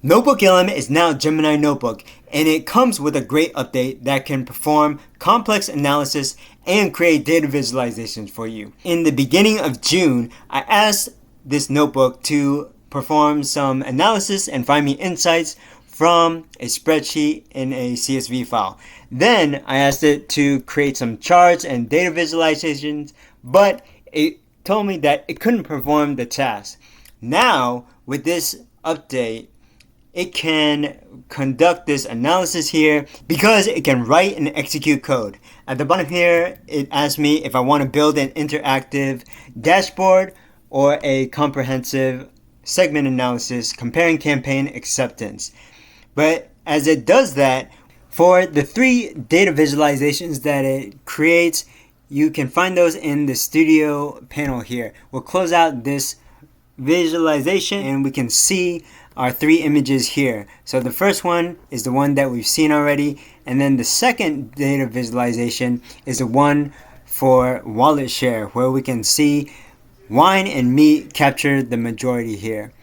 NotebookLM is now Gemini Notebook, and it comes with a great update that can perform complex analysis and create data visualizations for you. In the beginning of June, I asked this notebook to perform some analysis and find me insights from a spreadsheet in a CSV file. Then I asked it to create some charts and data visualizations, but it told me that it couldn't perform the task. Now, with this update, it can conduct this analysis here because it can write and execute code. At the bottom here, it asks me if I want to build an interactive dashboard or a comprehensive segment analysis comparing campaign acceptance. But as it does that, for the 3 data visualizations that it creates, you can find those in the studio panel here. We'll close out this visualization and we can see our 3 images here. So the first one is the one that we've seen already, and then the second data visualization is the one for wallet share, where we can see wine and meat capture the majority here.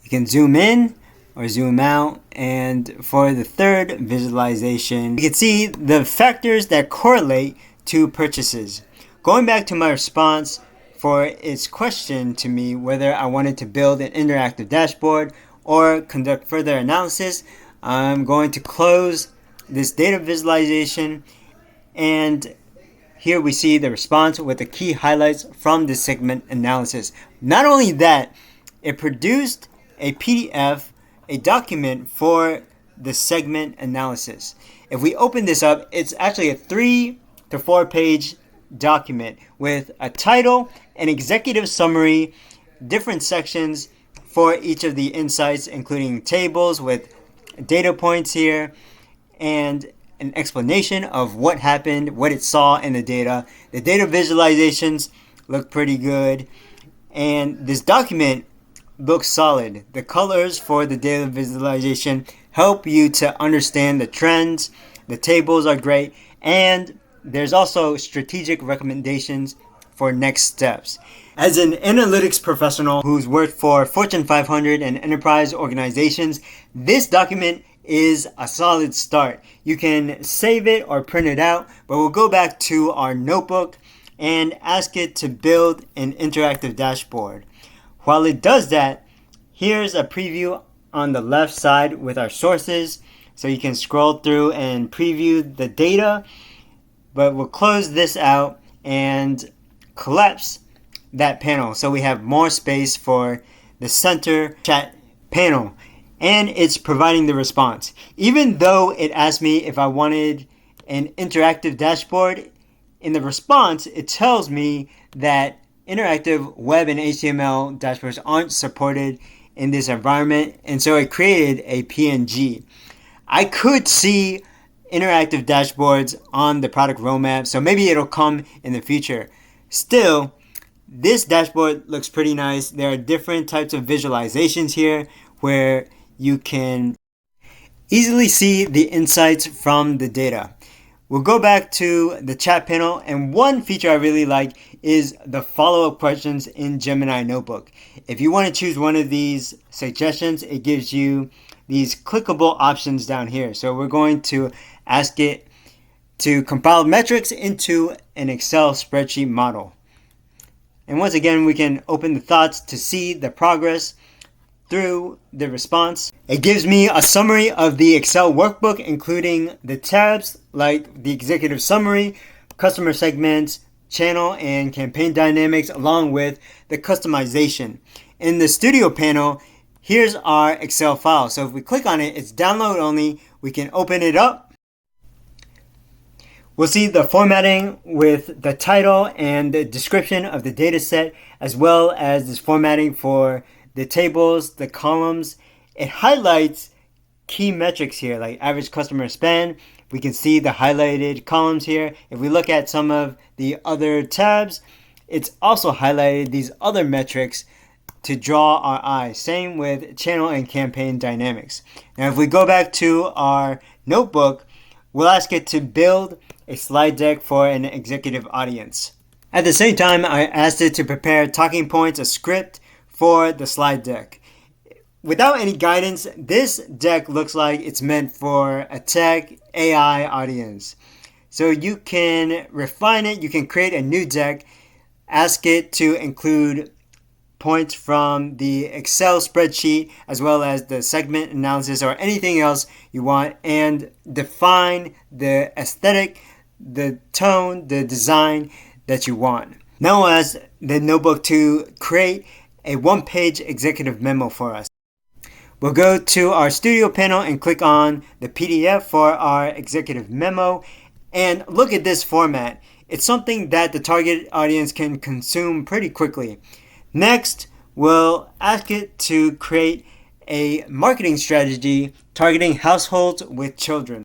You can zoom in or zoom out, and for the third visualization, you can see the factors that correlate to purchases. Going back to my response for its question to me whether I wanted to build an interactive dashboard or conduct further analysis, I'm going to close this data visualization, and here we see the response with the key highlights from the segment analysis. Not only that, it produced a PDF, a document for the segment analysis. If we open this up, it's actually a 3 to 4 page document with a title, an executive summary, different sections for each of the insights, including tables with data points here, and an explanation of what happened, what it saw in the data. The data visualizations look pretty good, and this document looks solid. The colors for the data visualization help you to understand the trends. The tables are great, and there's also strategic recommendations for next steps. As an analytics professional who's worked for Fortune 500 and enterprise organizations, this document is a solid start. You can save it or print it out, but we'll go back to our notebook and ask it to build an interactive dashboard. While it does that, here's a preview on the left side with our sources, so you can scroll through and preview the data, but we'll close this out and collapse that panel so we have more space for the center chat panel, and it's providing the response. Even though it asked me if I wanted an interactive dashboard, in the response it tells me that interactive web and HTML dashboards aren't supported in this environment, and so it created a PNG. I could see interactive dashboards on the product roadmap, so maybe it'll come in the future. Still, this dashboard looks pretty nice. There are different types of visualizations here where you can easily see the insights from the data. We'll go back to the chat panel, and one feature I really like is the follow-up questions in Gemini Notebook. If you want to choose one of these suggestions, it gives you these clickable options down here. So we're going to ask it to compile metrics into an Excel spreadsheet model. And once again, we can open the thoughts to see the progress through the response. It gives me a summary of the Excel workbook, including the tabs like the executive summary, customer segments, channel and campaign dynamics, along with the customization. In the studio panel, here's our Excel file. So if we click on it, it's download only. We can open it up. We'll see the formatting with the title and the description of the data set, as well as this formatting for the tables, the columns. It highlights key metrics here, like average customer spend. We can see the highlighted columns here. If we look at some of the other tabs, it's also highlighted these other metrics to draw our eye. Same with channel and campaign dynamics. Now, if we go back to our notebook, we'll ask it to build a slide deck for an executive audience. At the same time, I asked it to prepare talking points, a script for the slide deck. without any guidance, this deck looks like it's meant for a tech AI audience. So you can refine it, you can create a new deck, ask it to include points from the Excel spreadsheet as well as the segment analysis or anything else you want, and define the aesthetic, the tone, the design that you want. Now ask the notebook to create a one-page executive memo for us. We'll go to our studio panel and click on the PDF for our executive memo, and look at this format. It's something that the target audience can consume pretty quickly. Next, we'll ask it to create a marketing strategy targeting households with children.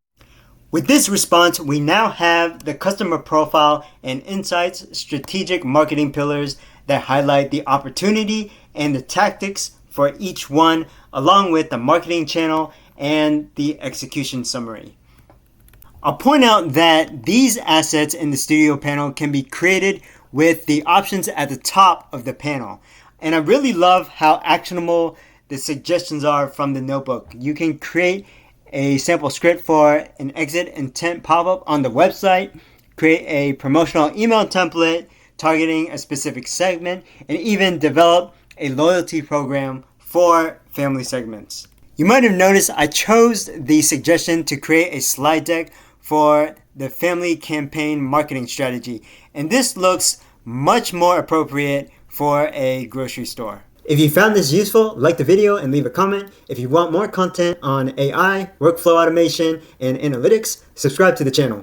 With this response, we now have the customer profile and insights strategic marketing pillars that highlight the opportunity and the tactics for each one, along with the marketing channel and the execution summary. I'll point out that these assets in the studio panel can be created with the options at the top of the panel. And I really love how actionable the suggestions are from the notebook. You can create a sample script for an exit intent pop-up on the website, create a promotional email template targeting a specific segment, and even develop a loyalty program for family segments. You might have noticed I chose the suggestion to create a slide deck for the family campaign marketing strategy, and this looks much more appropriate for a grocery store. If you found this useful, like the video and leave a comment. If you want more content on AI, workflow automation, and analytics, subscribe to the channel.